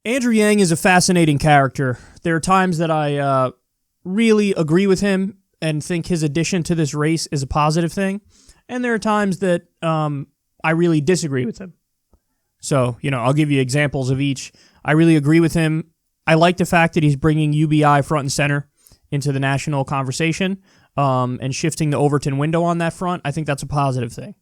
Andrew Yang is a fascinating character. There are times that I really agree with him and think his addition to this race is a positive thing. And there are times that I really disagree with him. So, I'll give you examples of each. I really agree with him. I like the fact that he's bringing UBI front and center into the national conversation and shifting the Overton window on that front. I think that's a positive thing.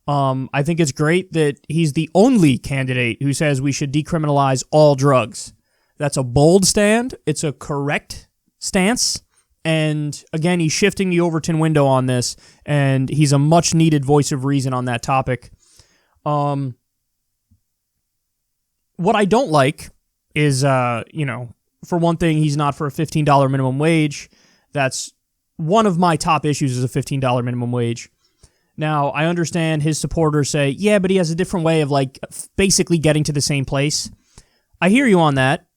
I think it's great that he's the only candidate who says we should decriminalize all drugs. That's a bold stand. It's a correct stance. And again, he's shifting the Overton window on this, and he's a much-needed voice of reason on that topic. What I don't like is, for one thing, he's not for a $15 minimum wage. That's one of my top issues is a $15 minimum wage. Now, I understand his supporters say, yeah, but he has a different way of, basically getting to the same place. I hear you on that,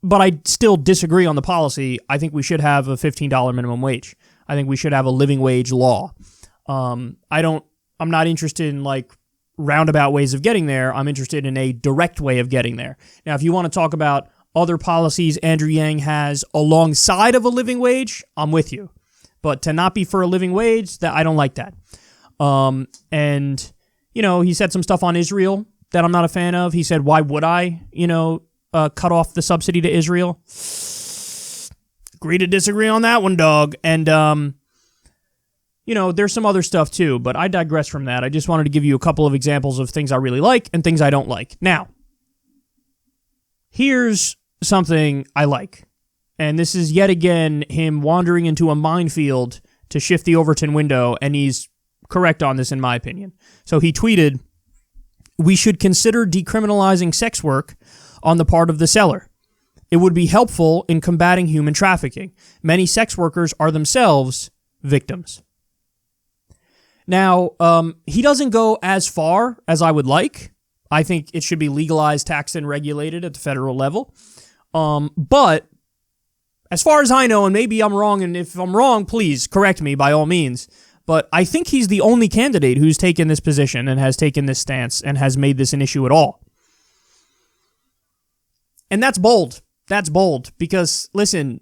but I still disagree on the policy. I think we should have a $15 minimum wage. I think we should have a living wage law. I'm not interested in, roundabout ways of getting there. I'm interested in a direct way of getting there. Now, if you want to talk about other policies Andrew Yang has alongside of a living wage, I'm with you. But to not be for a living wage, I don't like that. He said some stuff on Israel that I'm not a fan of. He said, why would I, cut off the subsidy to Israel? Agree to disagree on that one, dog. And, there's some other stuff too, but I digress from that. I just wanted to give you a couple of examples of things I really like and things I don't like. Now, here's something I like. And this is yet again him wandering into a minefield to shift the Overton window, and he's correct on this in my opinion. So he tweeted, "We should consider decriminalizing sex work on the part of the seller. It would be helpful in combating human trafficking. Many sex workers are themselves victims." Now, he doesn't go as far as I would like. I think it should be legalized, taxed, and regulated at the federal level. But as far as I know, and maybe I'm wrong, and if I'm wrong, please correct me by all means, but I think he's the only candidate who's taken this position and has taken this stance and has made this an issue at all. And that's bold. That's bold because, listen,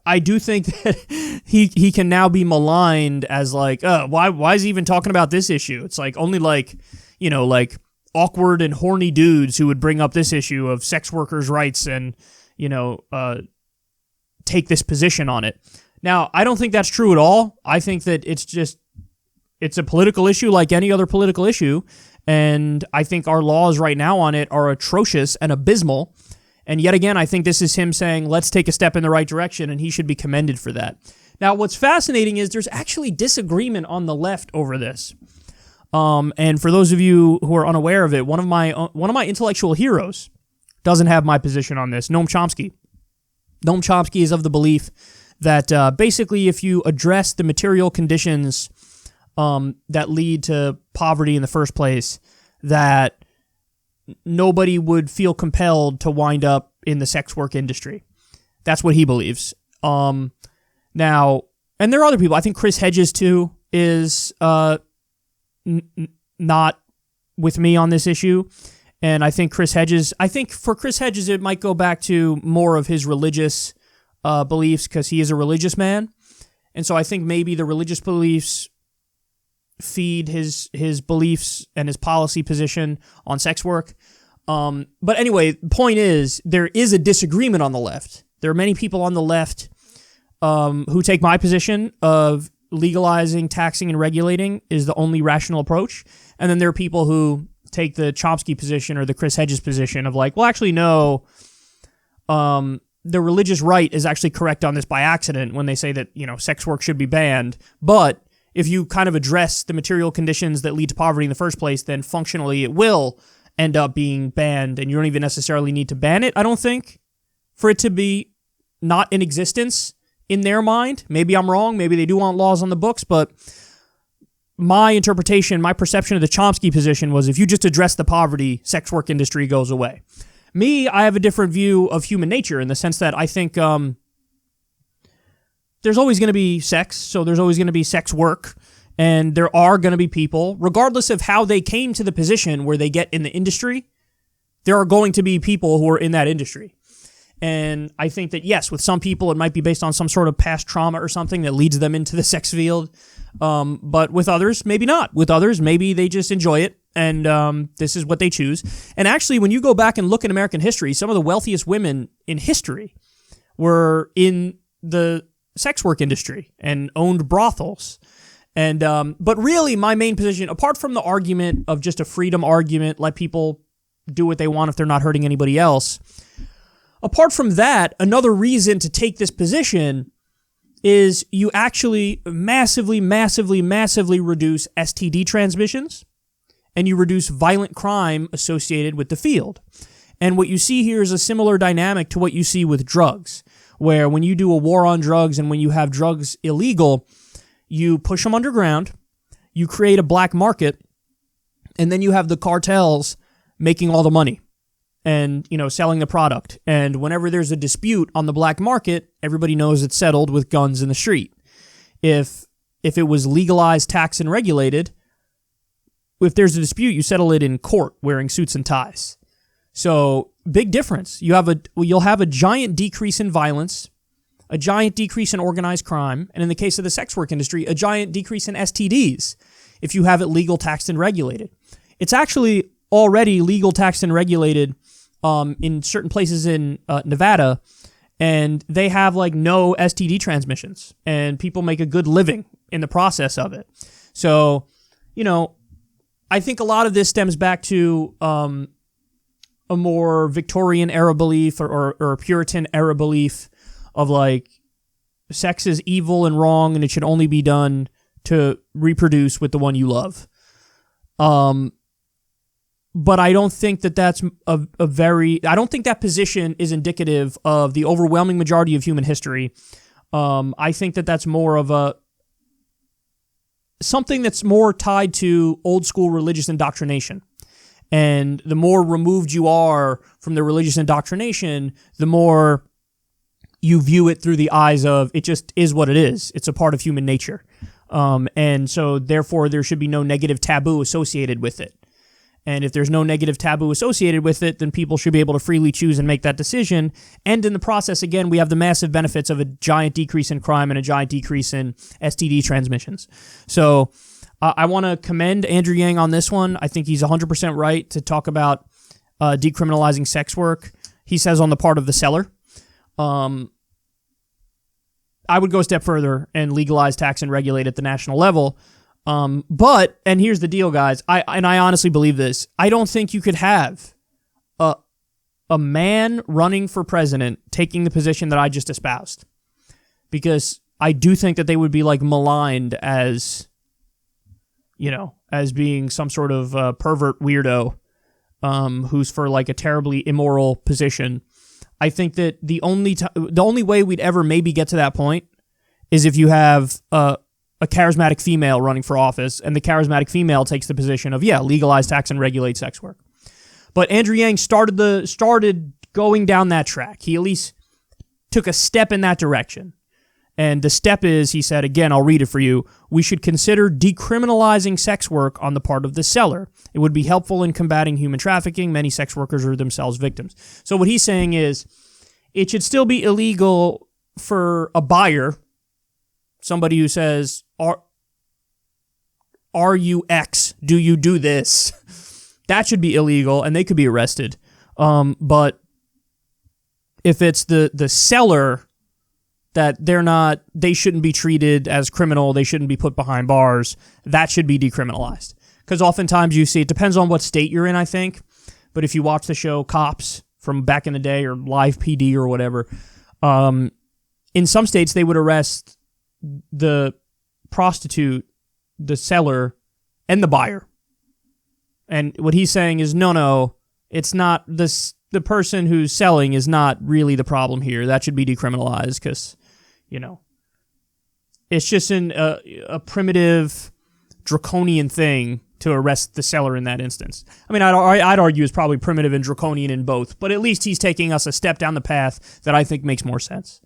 I do think that he can now be maligned as why is he even talking about this issue? It's only awkward and horny dudes who would bring up this issue of sex workers' rights and, take this position on it. Now, I don't think that's true at all. I think that it's a political issue like any other political issue, and I think our laws right now on it are atrocious and abysmal. And yet again, I think this is him saying, let's take a step in the right direction, and he should be commended for that. Now, what's fascinating is there's actually disagreement on the left over this. And for those of you who are unaware of it, one of my intellectual heroes doesn't have my position on this, Noam Chomsky. Noam Chomsky is of the belief that basically if you address the material conditions that lead to poverty in the first place, that nobody would feel compelled to wind up in the sex work industry. That's what he believes. Now, and there are other people. I think Chris Hedges, too, is not with me on this issue. And I think for Chris Hedges, it might go back to more of his religious beliefs because he is a religious man. And so I think maybe the religious beliefs feed his beliefs and his policy position on sex work. But anyway, the point is, there is a disagreement on the left. There are many people on the left who take my position of legalizing, taxing, and regulating is the only rational approach. And then there are people who take the Chomsky position or the Chris Hedges position of actually, no, the religious right is actually correct on this by accident when they say that, sex work should be banned. But if you kind of address the material conditions that lead to poverty in the first place, then functionally it will end up being banned, and you don't even necessarily need to ban it, I don't think, for it to be not in existence in their mind. Maybe I'm wrong. Maybe they do want laws on the books, but my interpretation, my perception of the Chomsky position was if you just address the poverty, sex work industry goes away. Me, I have a different view of human nature in the sense that I think there's always going to be sex, so there's always going to be sex work, and there are going to be people, regardless of how they came to the position where they get in the industry, there are going to be people who are in that industry. And I think that, yes, with some people, it might be based on some sort of past trauma or something that leads them into the sex field. But with others, maybe not. With others, maybe they just enjoy it, and this is what they choose. And actually, when you go back and look at American history, some of the wealthiest women in history were in the sex work industry and owned brothels. And but really, my main position, apart from the argument of just a freedom argument, let people do what they want if they're not hurting anybody else, apart from that, another reason to take this position is you actually massively, massively, massively reduce STD transmissions, and you reduce violent crime associated with the field. And what you see here is a similar dynamic to what you see with drugs, where when you do a war on drugs and when you have drugs illegal, you push them underground, you create a black market, and then you have the cartels making all the money and, selling the product. And whenever there's a dispute on the black market, everybody knows it's settled with guns in the street. If it was legalized, taxed, and regulated, if there's a dispute, you settle it in court wearing suits and ties. So, big difference. You'll have a giant decrease in violence, a giant decrease in organized crime, and in the case of the sex work industry, a giant decrease in STDs if you have it legal, taxed, and regulated. It's actually already legal, taxed, and regulated in certain places in Nevada, and they have no STD transmissions, and people make a good living in the process of it. So, I think a lot of this stems back to a more Victorian era belief or a Puritan era belief of sex is evil and wrong and it should only be done to reproduce with the one you love. But I don't think that that's I don't think that position is indicative of the overwhelming majority of human history. I think that that's more of something that's more tied to old school religious indoctrination. And the more removed you are from the religious indoctrination, the more you view it through the eyes of it just is what it is. It's a part of human nature. And so therefore there should be no negative taboo associated with it. And if there's no negative taboo associated with it, then people should be able to freely choose and make that decision. And in the process, again, we have the massive benefits of a giant decrease in crime and a giant decrease in STD transmissions. So I want to commend Andrew Yang on this one. I think he's 100% right to talk about decriminalizing sex work. He says on the part of the seller. I would go a step further and legalize, tax, and regulate at the national level. But, and here's the deal, guys, I honestly believe this, I don't think you could have a man running for president taking the position that I just espoused. Because I do think that they would be maligned as, as being some sort of pervert weirdo who's for a terribly immoral position. I think that the only way we'd ever maybe get to that point is if you have a charismatic female running for office, and the charismatic female takes the position of, legalize, tax, and regulate sex work. But Andrew Yang started going down that track. He at least took a step in that direction. And the step is, he said, again, I'll read it for you, we should consider decriminalizing sex work on the part of the seller. It would be helpful in combating human trafficking. Many sex workers are themselves victims. So what he's saying is, it should still be illegal for a buyer, somebody who says, are you X? Do you do this? That should be illegal, and they could be arrested. But if it's the seller, that they shouldn't be treated as criminal, they shouldn't be put behind bars, that should be decriminalized. Because oftentimes you see, it depends on what state you're in, I think, but if you watch the show Cops from back in the day, or Live PD or whatever, in some states they would arrest the prostitute, the seller, and the buyer. And what he's saying is, no, it's not this. The person who's selling is not really the problem here. That should be decriminalized because, it's just a primitive, draconian thing to arrest the seller in that instance. I mean, I'd argue it's probably primitive and draconian in both, but at least he's taking us a step down the path that I think makes more sense.